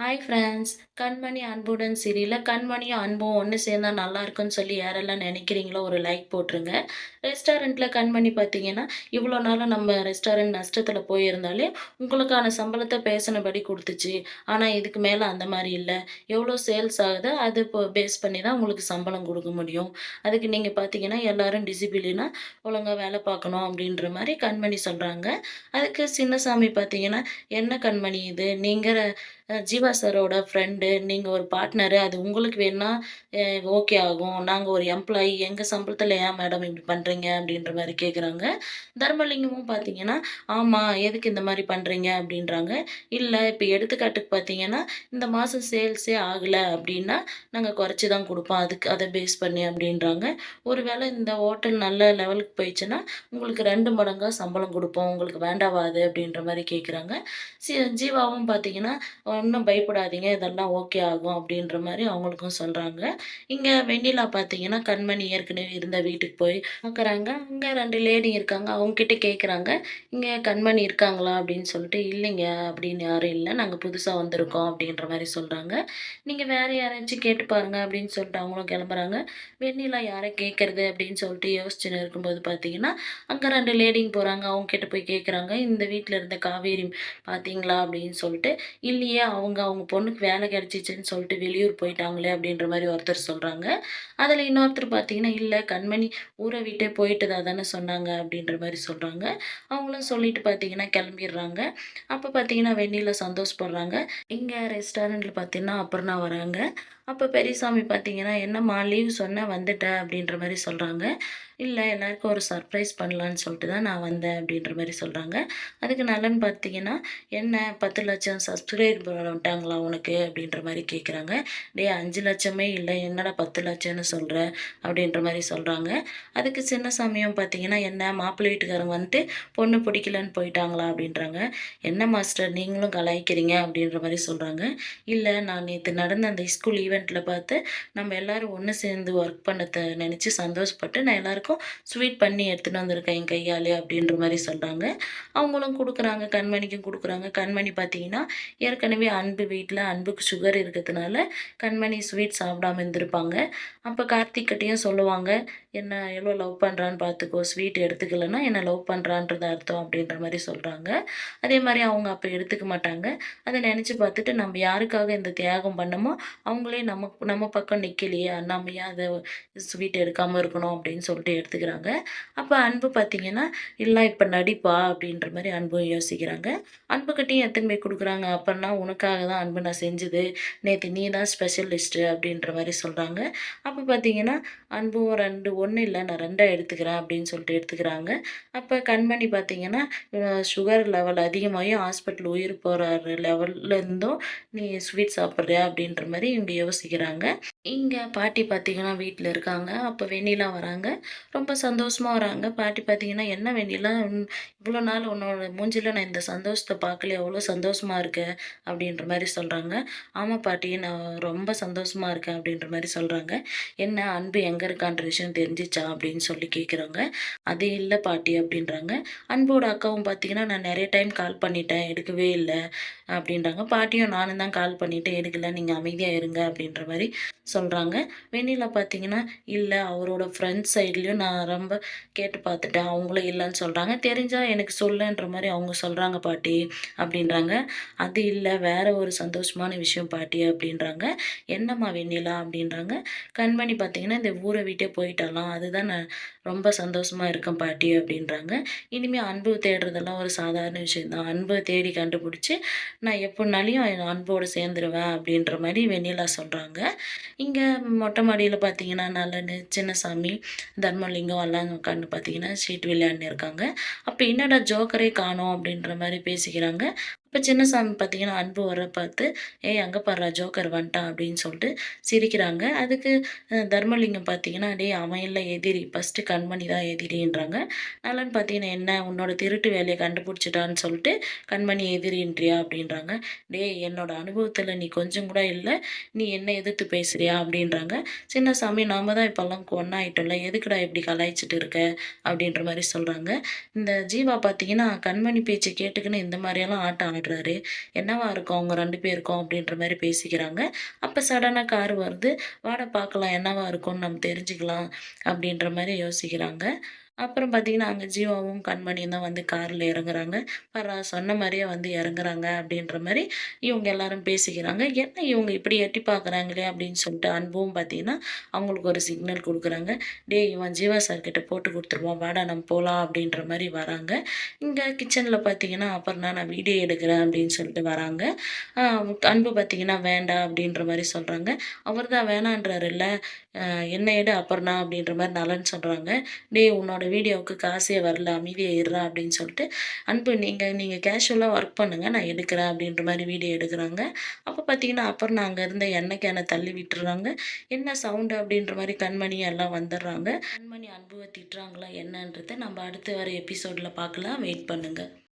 Hi friends. கண்மணி அன்புடன் சீரியல்ல கண்மணியும் அன்பும் ஒண்ணு சேர்ந்தா நல்லா இருக்கும்னு சொல்லி யாரெல்லாம் நினைக்கிறீங்களோ ஒரு லைக் போட்டுருங்க. ரெஸ்டாரண்ட்ல கண்மணி பார்த்தீங்கன்னா, இவ்வளோ நாளும் நம்ம ரெஸ்டாரண்ட் நஷ்டத்துல போயிருந்தாலே, உங்களுக்கான சம்பளத்த பேசினபடி குடுத்துச்சு. ஆனா இதுக்கு மேல அந்த மாரி இல்ல. எவ்வளோ சேல்ஸ் ஆகுதோ அது பேஸ் பண்ணி தான் உங்களுக்கு சம்பளம் குடுக்க முடியும். அதுக்கு நீங்க பார்த்தீங்கன்னா, எல்லாரும் டிசிப்ளினா ஒழுங்கா வேலை பார்க்கணும் அப்படின்ற மாரி கண்மணி சொல்றாங்க. அதுக்கு சின்னசாமி பார்த்தீங்கன்னா, "என்ன கண்மணி இது? நீங்க ஜீவா சாரோட ஃப்ரெண்டு. நீங்க ஒரு பார்ட்னரு. அது உங்களுக்கு வேணுனா அ ஓகே ஆகும். நாங்க ஒரு எம்ப்ளாயி. எங்க சம்பளத்துல ஏன் மேடம் இப்படி பண்றீங்க?" அப்படின்ற மாரி கேட்குறாங்க. தர்மலிங்கமும் பார்த்தீங்கன்னா, "ஆமா, எதுக்கு இந்த மாரி பண்றீங்க?" அப்படின்றாங்க. "இல்ல, இப்ப எடுத்துக்காட்டுக்கு பார்த்தீங்கன்னா, இந்த மாசம் சேல்ஸே ஆகல அப்படின்னா, நாங்க குறைச்சு தான் குடுப்போம். அதுக்கு அத பேஸ் பண்ணி" அப்படின்றாங்க. "ஒருவேளை இந்த ஹோட்டல் நல்ல லெவலுக்கு போயிடுச்சுன்னா, உங்களுக்கு 2 மடங்கா சம்பளம் குடுப்போம். உங்களுக்கு வேண்டாவா அது?" அப்படின்ற மாரி கேட்குறாங்க. சி ஜீவாவும் பார்த்தீங்கன்னா, ஒண்ணும் பயப்படாதீங்க. இதெல்லாம் ஓகே ஆகும் அப்டின்ற மாரி அவங்களுக்கும் சொல்றாங்க. இங்க வெண்ணிலா பார்த்தீங்கன்னா, கண்மணி ஏற்கனவே இருந்த வீட்டுக்கு போய் பார்க்குறாங்க. அங்க 2 லேடி இருக்காங்க. அவங்ககிட்ட கேட்குறாங்க. "இங்க கண்மணி இருக்காங்களா?" அப்டின்னு சொல்லிட்டு. "இல்லைங்க, அப்டின்னு யாரும் இல்ல. நாங்க புதுசா வந்திருக்கோம்." அப்டின்ற மாரி சொல்றாங்க. "நீங்க வேற யாராச்சும் கேட்டு பாருங்க." அப்டின்னு சொல்லிட்டு அவங்களும் கெளம்புறாங்க. வெண்ணிலா யார கேட்கறது அப்டின்னு சொல்லிட்டு யோசிச்சுன்னு இருக்கும்போது பார்த்தீங்கன்னா, அங்க 2 லேடிங்க போறாங்க. அவங்க கிட்ட போய் கேட்குறாங்க. "இந்த வீட்ல இருந்த காவேரி பார்த்தீங்களா?" அப்டின்னு சொல்லிட்டு. இல்லையே, அவங்க பொண்ணுக்கு வேலை கிடைச்சிச்சுன்னு சொல்லிட்டு வெளியூர் போயிட்டாங்களே அப்படின்ற மாரி ஒருத்தர் சொல்றாங்க. அதுல இன்னொருத்தர் பார்த்தீங்கன்னா, இல்ல கண்மணி ஊர விட்டே போயிட்டதா தானே சொன்னாங்க அப்படின்ற மாரி சொல்றாங்க. அவங்களும் சொல்லிட்டு பார்த்தீங்கன்னா கிளம்பிடுறாங்க. அப்ப பார்த்தீங்கன்னா வெண்ணிலா சந்தோஷப்படுறாங்க. இங்க ரெஸ்டாரண்ட்ல பார்த்தீங்கன்னா அபர்ணா வராங்க. அப்ப பெரியசாமி பார்த்தீங்கன்னா, "என்னம்மா லீவ் சொன்ன வந்துட்ட" அப்படின்ற மாரி சொல்றாங்க. "இல்ல, எல்லாருக்கும் ஒரு சர்ப்ரைஸ் பண்ணலான்னு சொல்லிட்டு தான் நான் வந்தேன்" அப்படின்ற மாரி சொல்றாங்க. அதுக்கு நலன் பார்த்தீங்கன்னா, "என்ன 10,00,000 சப்ஸ்கிரைபர் வந்துட்டாங்களா உனக்கு?" அப்படின்ற மாரி கேட்குறாங்க. "டேய், 5,00,000மே இல்ல. என்னடா 10,00,000ன்னு சொல்ற?" அப்படின்ற மாரி சொல்றாங்க. அதுக்கு சின்னசாமியும் பார்த்தீங்கன்னா, "என்ன மாப்பிள்ளை வீட்டுக்காரங்க வந்துட்டு பொண்ணு பிடிக்கலன்னு போயிட்டாங்களா?" அப்படின்றாங்க. "என்ன மாஸ்டர் நீங்களும் கலாய்க்கிறீங்க?" அப்படின்ற மாரி சொல்றாங்க. "இல்ல, நான் நேத்து நடந்த அந்த ஸ்கூல் ஈவென்ட்ல பார்த்து நம்ம எல்லாரும் ஒண்ணு சேர்ந்து ஒர்க் பண்ணத நினைச்சு சந்தோஷப்பட்டு நான் எல்லாருக்கும் ஸ்வீட் பண்ணி எடுத்துட்டு வந்திருக்கேன் என் கையாலே" அப்படின்ற மாரி சொல்றாங்க. அவங்களும் குடுக்குறாங்க. கண்மணிக்கும் குடுக்குறாங்க. கண்மணி பார்த்தீங்கன்னா, ஏற்கனவே அன்பு வீட்ல அன்புக்கு சுகர் இருக்கிறதுனால, கண்மணி ஸ்வீட் சாப்பிடாம இருந்திருப்பாங்க. அப்ப கார்த்திக் கிட்டயும் சொல்லுவாங்க, "என்ன எவ்வளோ லவ் பண்றான்னு பார்த்துக்கோ. ஸ்வீட் எடுத்துக்கலன்னா என்ன லவ் பண்றான்றது அர்த்தம்." அப்படின்ற மாரி சொல்றாங்க. அதே மாரி அவங்க அப்ப எடுத்துக்க மாட்டாங்க. அத நெனச்சு பார்த்துட்டு, நம்ம யாருக்காக இந்த தியாகம் பண்ணமோ, அவங்களே நம்ம பக்கம் நிக்கலையே, நம்ம ஏன் அத ஸ்வீட் எடுக்காம இருக்கணும் அப்படின்னு சொல்லிட்டு எடுத்துக்கிறாங்க. அப்ப அன்பு பார்த்தீங்கன்னா, "இல்ல இப்ப நடிப்பா" அப்படின்ற மாரி அன்பும் யோசிக்கிறாங்க. அன்புகிட்டயும் எத்தன போய் குடுக்குறாங்க. "அப்பன்னா உனக்காக தான் அன்பு நான் செஞ்சது. நேத்து நீ தான் ஸ்பெஷலிஸ்ட்டு" அப்படின்ற மாரி சொல்றாங்க. அப்ப பார்த்தீங்கன்னா, அன்பும் 2 "1 இல்ல, நான் 2ஆ எடுத்துக்கிறேன்" அப்படின்னு சொல்லிட்டு எடுத்துக்கிறாங்க. அப்ப கண்மணி பார்த்தீங்கன்னா, சுகர் லெவல் அதிகமாகி ஹாஸ்பிட்டல் உயிர் போற லெவல்ல இருந்தும், "நீ ஸ்வீட் சாப்பிடுறியா?" அப்படின்ற மாரி இவங்க யோசிக்கிறாங்க. இங்க பாட்டி பார்த்தீங்கன்னா வீட்ல இருக்காங்க. அப்ப வெண்ணிலா வராங்க. ரொம்ப சந்தோஷமா வராங்க. பாட்டி பார்த்தீங்கன்னா, "என்ன வெண்ணிலா, இவ்வளோ நாள் உன்னோட மூஞ்சில நான் இந்த சந்தோஷத்த பார்க்கலையே, எவ்வளோ சந்தோஷமா இருக்க?" அப்படின்ற மாரி சொல்றாங்க. "ஆமா பாட்டி, நான் ரொம்ப சந்தோஷமா இருக்கேன்" அப்படின்ற மாரி சொல்றாங்க. "என்ன அன்பு எங்க இருக்கான்ற விஷயம் தெரிஞ்சுச்சா?" அப்படின்னு சொல்லி கேட்குறாங்க. "அது இல்ல பாட்டி" அப்படின்றாங்க. அன்போட அக்காவும் பார்த்தீங்கன்னா, "நான் நெறைய டைம் கால் பண்ணிட்டேன், எடுக்கவே இல்ல" அப்படின்றாங்க. பாட்டியும், "நானும் தான் கால் பண்ணிட்டேன், எடுக்கல. நீங்க அமைதியா இருங்க" அப்படின்ற மாரி சொல்றாங்க. வெண்ணிலா பார்த்தீங்கன்னா, "இல்ல, அவரோட ஃப்ரெண்ட்ஸ் சைட்லயும் நான் ரொம்ப கேட்டு பார்த்துட்டேன். அவங்களும் இல்லன்னு சொல்றாங்க. தெரிஞ்சா எனக்கு சொல்லுன்ற மாரி அவங்க சொல்றாங்க பாட்டி" அப்படின்றாங்க. "அது இல்ல, வேற ஒரு சந்தோஷமான விஷயம் பாட்டி" அப்படின்றாங்க. "என்னம்மா வெண்ணிலா?" அப்படின்றாங்க. கண்மணி பார்த்தீங்கன்னா, "இந்த ஊர விட்டே போயிட்டாளாம். அதுதான் நான் ரொம்ப சந்தோஷமா இருக்கேன் பாட்டி" அப்படின்றாங்க. "இனிமே அன்பு தேடுறதெல்லாம் ஒரு சாதாரண விஷயம் தான். அன்ப தேடி கண்டுபிடிச்சு, நான் எப்புட்னாலயும் என் அன்போட சேர்ந்துருவேன்" அப்படின்ற மாரி வெண்ணிலா சொல்றாங்க. இங்க மொட்டை மாடியில பார்த்தீங்கன்னா, நளனு, சின்னசாமி, தர்மலிங்கம் எல்லாம் உட்காந்து பார்த்தீங்கன்னா, சீட்டு விளையாடின்னு இருக்காங்க. அப்ப என்னடா ஜோக்கரே காணோம் அப்படின்ற மாரி பேசிக்கிறாங்க. அப்ப சின்னசாமி பார்த்தீங்கன்னா, அன்பு வர பார்த்து, "ஏய், அங்க பார்றா ஜோக்கர் வந்துட்டான்" அப்படின்னு சொல்லிட்டு சிரிக்கிறாங்க. அதுக்கு தர்மலிங்கம் பார்த்தீங்கன்னா, "டேய், அவன் இல்ல எதிரி. ஃபர்ஸ்ட்டு கண்மணி தான் எதிரின்றாங்க." நளன் பார்த்தீங்கன்னா, "என்ன உன்னோட திருட்டு வேலைய கண்டுபிடிச்சுட்டான்னு சொல்லிட்டு கண்மணி எதிரின்றியா?" அப்படின்றாங்க. "டேய், என்னோட அனுபவத்துல நீ கொஞ்சம் கூட இல்ல. நீ என்ன எதிர்த்து பேசுறியா?" அப்படின்றாங்க. "சின்னசாமி, நாம தான் இப்பல்லாம் ஒண்ணாயிட்டோம்ல. எதுக்குடா இப்படி கலாய்ச்சிட்டு இருக்க?" அப்படின்ற மாரி சொல்றாங்க. இந்த ஜீவா பார்த்தீங்கன்னா, கண்மணி பேச்ச கேட்டுக்கின்னு இந்த மாரியெல்லாம் ஆட்டம் ஆடுறாரு. என்னவா இருக்கும் அவங்க 2 பேருக்கும் அப்படின்ற மாரி பேசிக்கிறாங்க. அப்ப சடனா கார் வருது. வாடா பார்க்கலாம் என்னவா இருக்கும்னு நம்ம தெரிஞ்சுக்கலாம் அப்படின்ற மாரி யோசிக்கிறாங்க. அப்புறம் பார்த்தீங்கன்னா, அங்க ஜீவாவும், கண்மணியும் தான் வந்து கார்ல இறங்குறாங்க. பார்றா சொன்ன மாரியே வந்து இறங்குறாங்க அப்படின்ற மாரி இவங்க எல்லாரும் பேசிக்கிறாங்க. என்ன இவங்க இப்படி எட்டி பார்க்குறாங்களே அப்படின்னு சொல்லிட்டு அன்பும் பார்த்தீங்கன்னா, அவங்களுக்கு ஒரு சிக்னல் குடுக்குறாங்க. டேய் இவன் ஜீவா சார் கிட்ட போட்டு குடுத்துருவான். வாடா நம்ம போலாம் அப்படின்ற மாரி வராங்க. இங்க கிச்சன்ல பார்த்தீங்கன்னா, அபர்ணா நான் வீடியோ எடுக்கிறேன் அப்படின்னு சொல்லிட்டு வராங்க. அ அன்பு பார்த்தீங்கன்னா, வேண்டாம் அப்படின்ற மாரி சொல்றாங்க. அவர் தான் வேணான்றாருல்ல, அ என்ன எடு அபர்ணா அப்படின்ற மாரி நலன் சொல்றாங்க. டேய் உன்னோட வீடியோவுக்கு காசே வரல அமைதியா இருடா அப்படின்னு சொல்லிட்டு, அன்பு நீங்க நீங்க கேஷுவலா ஒர்க் பண்ணுங்க. நான் எடுக்கிறேன் அப்படின்ற மாரி வீடியோ எடுக்குறாங்க. அப்ப பார்த்தீங்கன்னா, அபர்ணா அங்க இருந்த எண்ணெய் கேன தள்ளி விட்டுர்றாங்க. என்ன சவுண்டு அப்படின்ற மாரி கண்மணி எல்லாம் வந்துர்றாங்க. கண்மணி அன்புவ திட்டுறாங்களா என்னன்றத நம்ம அடுத்து வர எபிசோட்ல பார்க்கலாம். வெயிட் பண்ணுங்க.